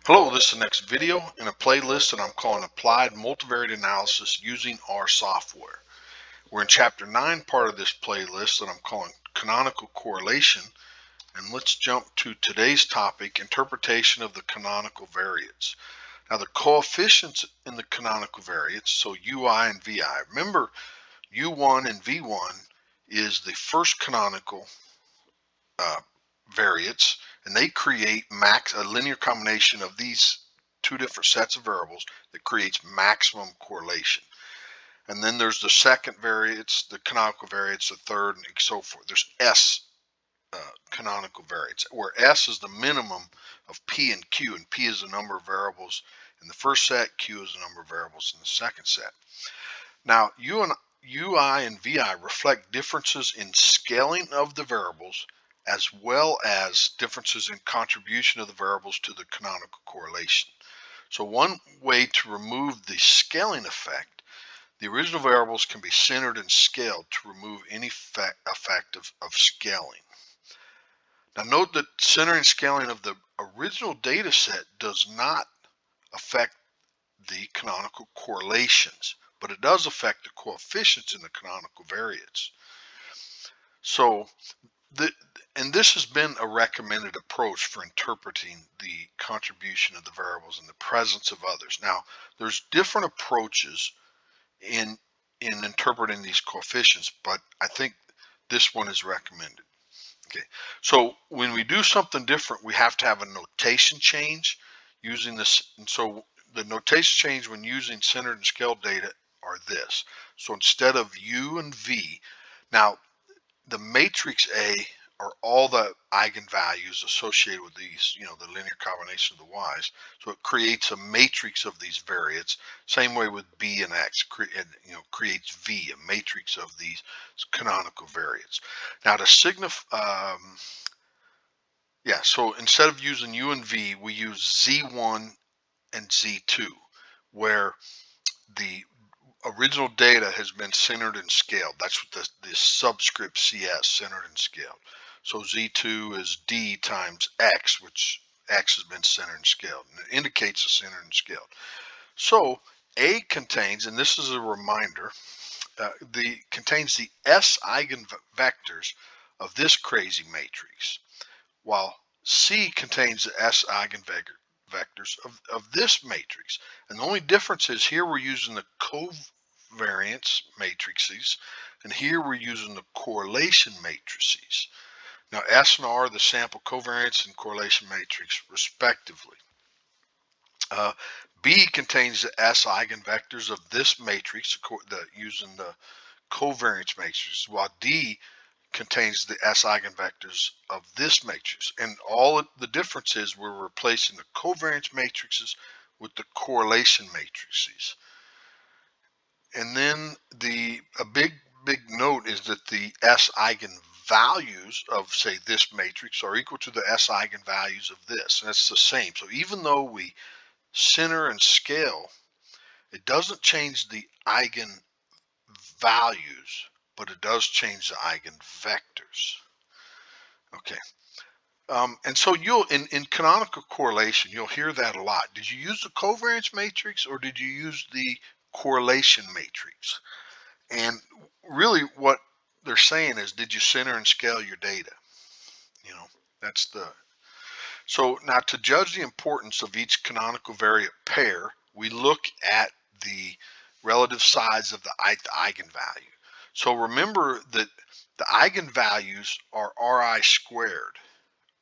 Hello, this is the next video in a playlist that I'm calling Applied Multivariate Analysis using R software. We're in Chapter 9 part of this playlist that I'm calling Canonical Correlation, and let's jump to today's topic, Interpretation of the Canonical Variates. Now the coefficients in the canonical variates, so UI and VI, remember U1 and V1 is the first canonical variates, and they create a linear combination of these two different sets of variables that creates maximum correlation. And then there's the second variates, the canonical variates, the third, and so forth. There's S canonical variates, where S is the minimum of P and Q, and P is the number of variables in the first set, Q is the number of variables in the second set. Now, UI and VI reflect differences in scaling of the variables as well as differences in contribution of the variables to the canonical correlation. So one way to remove the scaling effect, the original variables can be centered and scaled to remove any effect of scaling. Now note that centering and scaling of the original data set does not affect the canonical correlations, but it does affect the coefficients in the canonical variates. So, this has been a recommended approach for interpreting the contribution of the variables in the presence of others. Now, there's different approaches in interpreting these coefficients, but I think this one is recommended. Okay, so when we do something different, we have to have a notation change using this. And so the notation change when using centered and scaled data are this. So instead of U and V, now the matrix A are all the eigenvalues associated with these, the linear combination of the y's. So it creates a matrix of these variates. Same way with B and X, creates V, a matrix of these canonical variates. Now to signify, so instead of using U and V, we use Z1 and Z2, where the original data has been centered and scaled. That's what the subscript CS, centered and scaled. So Z2 is D times X, which X has been centered and scaled, and it indicates the centered and scaled. So A contains, and this is a reminder, contains the S eigenvectors of this crazy matrix, while C contains the S eigenvectors of this matrix. And the only difference is here we're using the covariance matrices, and here we're using the correlation matrices. Now S and R are the sample covariance and correlation matrix respectively. B contains the S eigenvectors of this matrix using the covariance matrix, while D contains the S eigenvectors of this matrix. And all the difference is we're replacing the covariance matrices with the correlation matrices. And then a big note is that the S eigenvalues of, say, this matrix are equal to the S eigenvalues of this, and it's the same. So even though we center and scale, it doesn't change the eigenvalues, but it does change the eigenvectors. Okay. And so in canonical correlation, you'll hear that a lot. Did you use the covariance matrix or did you use the correlation matrix? And really what they're saying is, did you center and scale your data? So now to judge the importance of each canonical variate pair, we look at the relative size of the eigenvalue. So remember that the eigenvalues are Ri squared,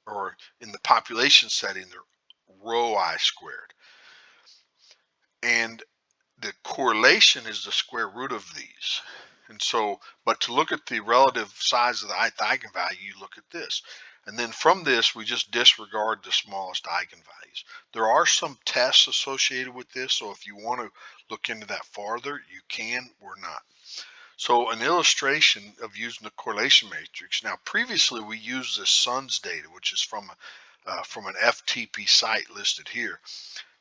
or in the population setting, they're rho I squared. And the correlation is the square root of these. And so, but to look at the relative size of the eigenvalue, you look at this. And then from this, we just disregard the smallest eigenvalues. There are some tests associated with this, so if you want to look into that farther, you can or not. So an illustration of using the correlation matrix. Now, previously we used the SUNS data, which is from an FTP site listed here.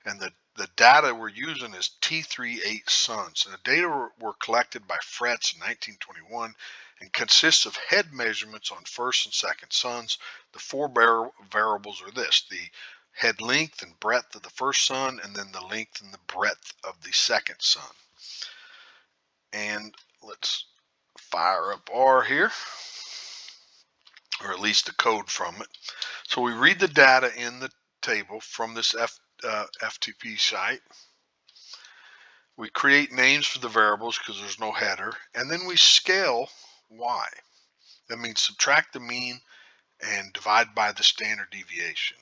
And the data we're using is T38 SUNS. And the data were collected by Variates in 1921 and consists of head measurements on first and second SUNS. The four variables are this: the head length and breadth of the first sun, and then the length and the breadth of the second sun. And let's fire up R here, or at least the code from it. So we read the data in the table from this FTP site. We create names for the variables because there's no header, and then we scale Y. That means subtract the mean and divide by the standard deviation.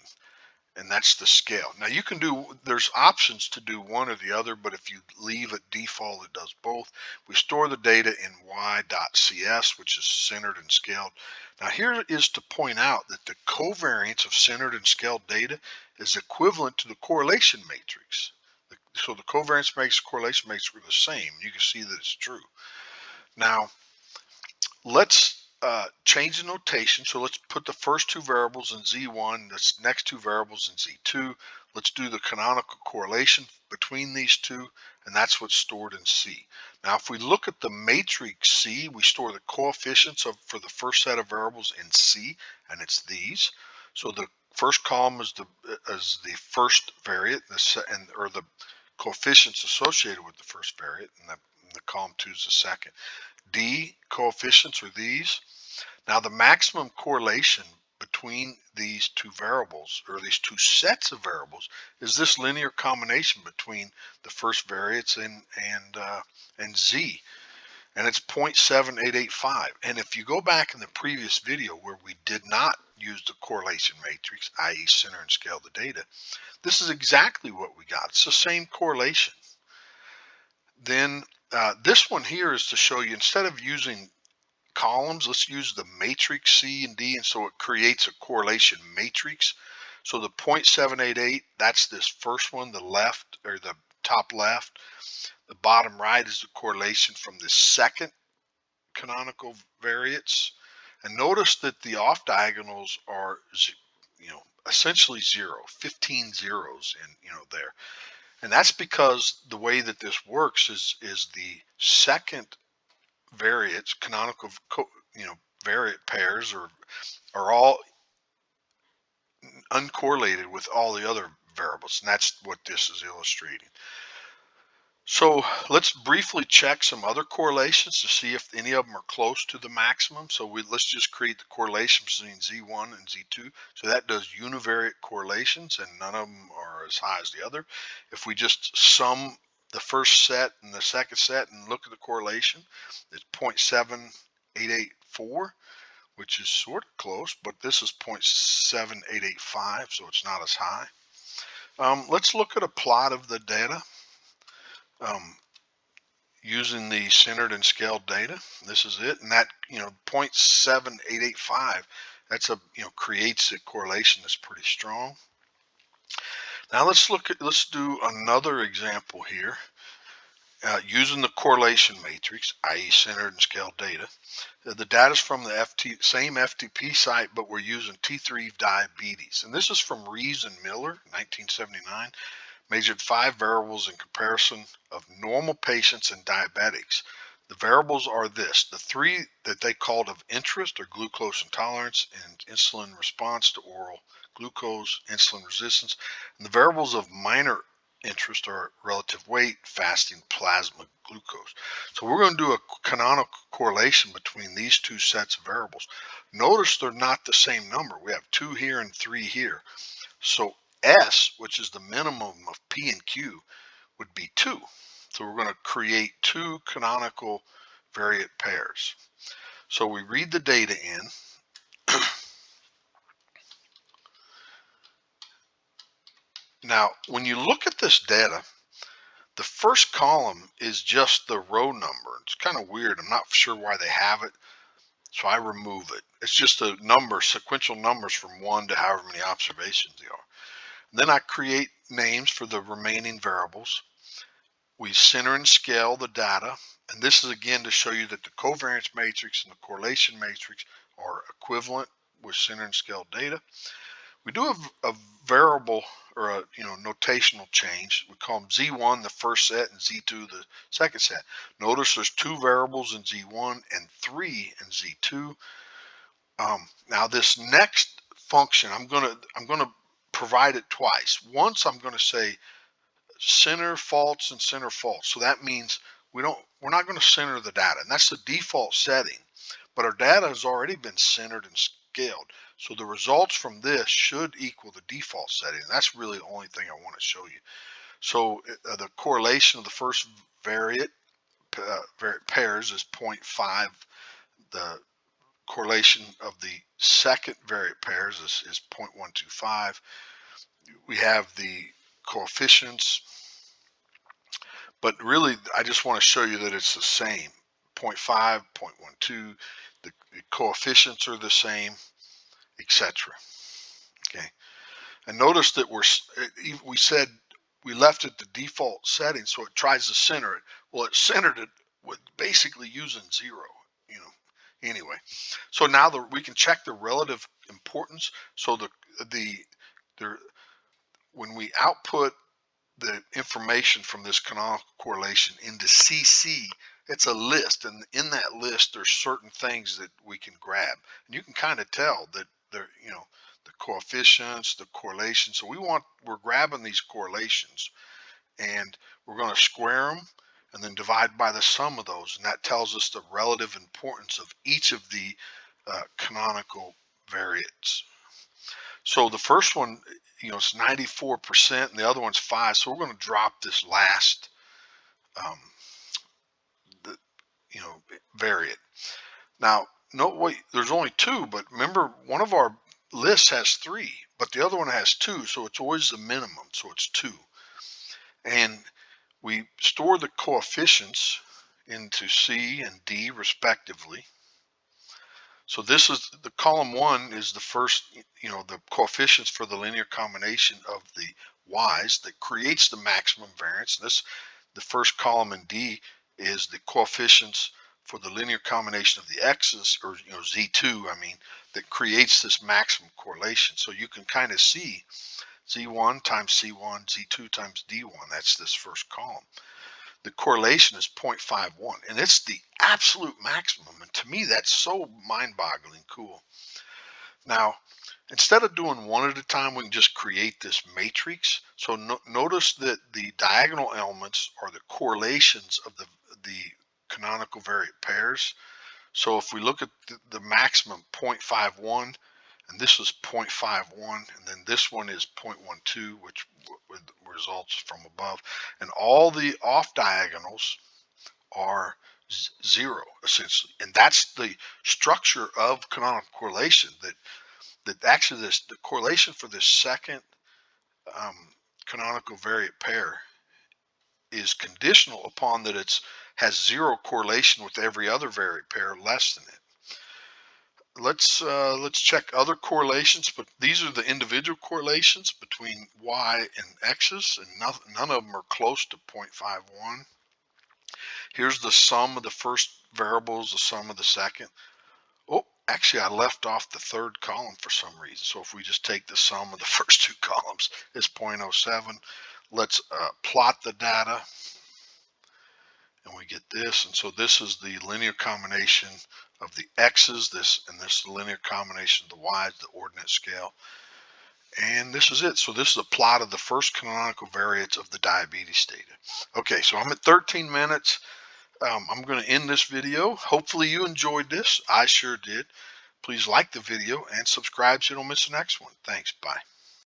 And that's the scale. Now you can do, there's options to do one or the other, but if you leave it default, it does both. We store the data in y.cs, which is centered and scaled. Now here is to point out that the covariance of centered and scaled data is equivalent to the correlation matrix. So the covariance matrix, correlation matrix are the same. You can see that it's true. Now let's change the notation. So let's put the first two variables in Z1, the next two variables in Z2. Let's do the canonical correlation between these two, and that's what's stored in C. Now, if we look at the matrix C, we store the coefficients for the first set of variables in C, and it's these. So the first column is the first variate, or the coefficients associated with the first variate, and the column 2 is the second. D coefficients are these. Now the maximum correlation between these two variables, or these two sets of variables, is this linear combination between the first variates and Z, and it's 0.7885. And if you go back in the previous video where we did not use the correlation matrix, i.e. center and scale the data, this is exactly what we got. It's the same correlation. Then this one here is to show you, instead of using columns, let's use the matrix C and D, and so it creates a correlation matrix. So the 0.788, that's this first one, the left, or the top left. The bottom right is the correlation from the second canonical variates. And notice that the off diagonals are, essentially 0, 15 zeros in, there. And that's because the way that this works is the second variates, canonical, variate pairs are all uncorrelated with all the other variables, and that's what this is illustrating. So let's briefly check some other correlations to see if any of them are close to the maximum. So let's just create the correlation between Z1 and Z2. So that does univariate correlations, and none of them are as high as the other. If we just sum the first set and the second set and look at the correlation, it's 0.7884, which is sort of close, but this is 0.7885, so it's not as high. Let's look at a plot of the data. Using the centered and scaled data. This is it, and that 0.7885, that's creates a correlation that's pretty strong. Now let's do another example here using the correlation matrix, i.e. centered and scaled data. The data is from the same FTP site, but we're using T3 diabetes, and this is from Rees and Miller, 1979. Measured 5 variables in comparison of normal patients and diabetics. The variables are the 3 that they called of interest are glucose intolerance and insulin response to oral glucose, insulin resistance. And the variables of minor interest are relative weight, fasting, plasma glucose. So we're going to do a canonical correlation between these two sets of variables. Notice they're not the same number. We have 2 here and 3 here. So S, which is the minimum of P and Q, would be 2. So we're going to create 2 canonical variate pairs. So we read the data in. Now, when you look at this data, the first column is just the row number. It's kind of weird. I'm not sure why they have it, so I remove it. It's just a number, sequential numbers from 1 to however many observations they are. Then I create names for the remaining variables. We center and scale the data, and this is again to show you that the covariance matrix and the correlation matrix are equivalent with center and scale data. We do a variable, or a notational change. We call them Z1 the first set and Z2 the second set. Notice there's 2 variables in Z1 and 3 in Z2. Now this next function, I'm gonna provide it twice. Once I'm going to say center false and center false. So that means we're not going to center the data, and that's the default setting. But our data has already been centered and scaled. So the results from this should equal the default setting. And that's really the only thing I want to show you. So the correlation of the first variate pairs is 0.5. The correlation of the second variate pairs is 0.125. We have the coefficients, but really I just want to show you that it's the same. 0.5, 0.12, the coefficients are the same, etc. Okay, and notice that we said we left it the default setting, so it tries to center it. Well, it centered it with basically using 0, you know. Anyway, so now we can check the relative importance. So when we output the information from this canonical correlation into CC, it's a list, and in that list there's certain things that we can grab, and you can kind of tell that they're, you know, the coefficients, the correlation. So we're grabbing these correlations, and we're going to square them and then divide by the sum of those, and that tells us the relative importance of each of the canonical variates. So the first one, you know, it's 94%, and the other one's 5. So we're going to drop this last, um, you know, variate. Now, wait, there's only 2, but remember, one of our lists has 3, but the other one has 2, so it's always the minimum, so it's 2. And we store the coefficients into C and D respectively. So this is the column 1 is the first, you know, the coefficients for the linear combination of the y's that creates the maximum variance. The first column in D is the coefficients for the linear combination of the x's, or, you know, Z2, I mean, that creates this maximum correlation. So you can kind of see Z1 times C1, Z2 times D1. That's this first column. The correlation is 0.51, and it's the absolute maximum. And to me, that's so mind-boggling cool. Now, instead of doing one at a time, we can just create this matrix. So notice that the diagonal elements are the correlations of the canonical variate pairs. So if we look at the maximum 0.51, and this is 0.51, and then this one is 0.12, which results from above, and all the off diagonals are 0 essentially, and that's the structure of canonical correlation. That actually the correlation for this second canonical variate pair is conditional upon that has 0 correlation with every other variate pair less than it. Let's check other correlations, but these are the individual correlations between y and x's, and none of them are close to 0.51. Here's the sum of the first variables, the sum of the second. Oh, actually I left off the third column for some reason. So if we just take the sum of the first 2 columns, it's 0.07. Let's plot the data, and we get this. And so this is the linear combination of the x's, this is the linear combination of the y's, the ordinate scale. And this is it. So this is a plot of the first canonical variates of the diabetes data. Okay, so I'm at 13 minutes. I'm going to end this video. Hopefully you enjoyed this. I sure did. Please like the video and subscribe so you don't miss the next one. Thanks. Bye.